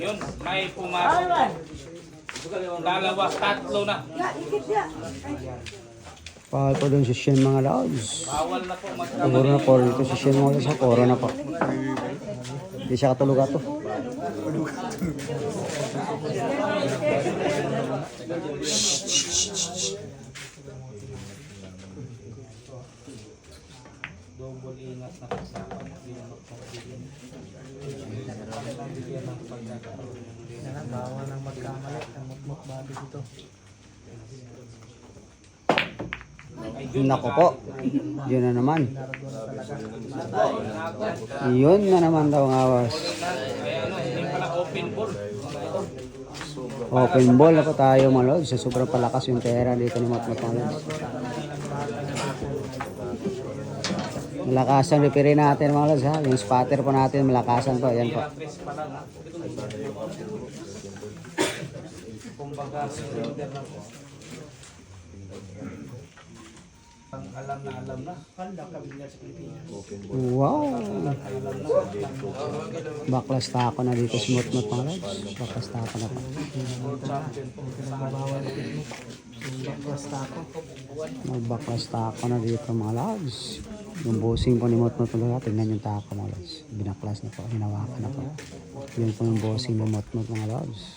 Yun, may pumasok. Dalawa, tatlo na. Pahal po doon si Shen mga lods. Bawal na po Siguro na po dito si Shen mga lods. Sa koro na po. Hindi siya katulog ato. double ingat na kasama. Bawal ng magkamali. Ang mukmuk-babi dito. Nako po. Yun na naman. Yun na naman daw ang awas. Open ball na po tayo mga lods. Sa sobrang palakas yung pera dito ni Motmot mga lods. Malakasan repair natin mga lods ha. Yung spatter po natin malakasan po. Yan po. Kumbaga, cylinder na po. Alam na. Wow. Baklas tako na dito si Motmot mga lods. Baklas tako na po. Magbaklas tako na dito mga lods. Yung bossing po ni Motmot mga lods. Tingnan yung tako mga lods. Binaklas na po. Hinawakan na po. Yun po yung bossing ni Motmot mga lods.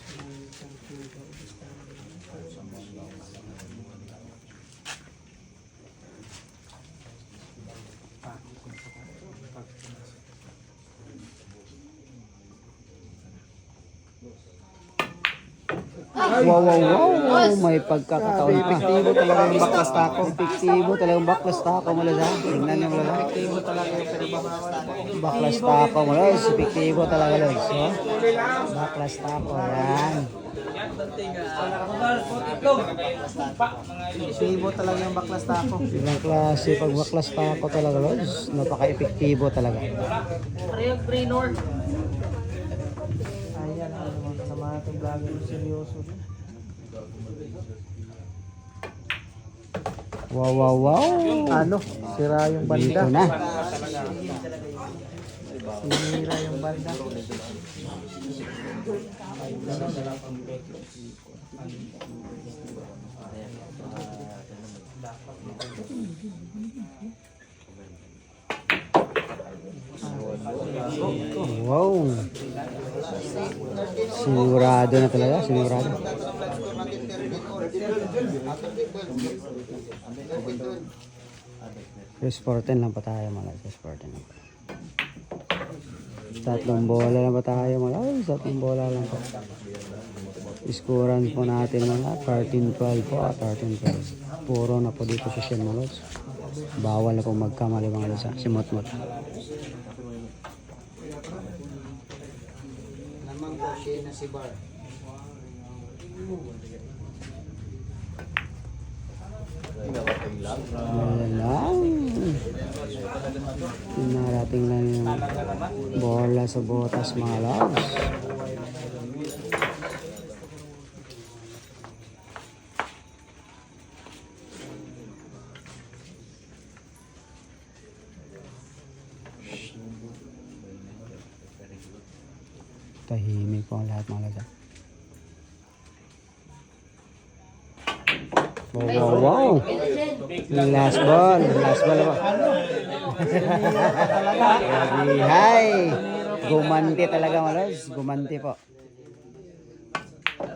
Wow. May pagkakataon pa. Epektibo talaga yung baklas tako. Epektibo talaga yung baklas tako. Malaza. Tingnan nyo malaza. Epektibo talaga yung pinabawal. Baklas tako malaza. Epektibo talaga malaza. So, baklas tako. Yan. Epektibo talaga yung baklas tako. Ibang klase pag baklas tako talaga malaza. Napaka-epektibo talaga. Ayan, sa mga ating vlogger, seryoso. Wow. Ano? Sira yung banda. Dito na. Sinira yung banda. Wow. Sigurado na talaga. Sigurado. Chris 14 lang pa tayo mga Chris 14 lang pa. Tatlong bola lang pa tayo mga tatlong bola lang pa. Iskuran po natin mga 13-12 po. 13-12. Puro na po dito sa Shen mga lods. Bawal na po magkamali mga lods. Si Motmot. Namang po siya na si Bar. Wala lang. Narating lang yung bola sa botas mga lods. Tahimik po ang lahat mga lods. Wow. Last ball ba? Hi. Gumanti talaga mga lods. Gumanti po.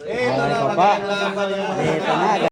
Ito na.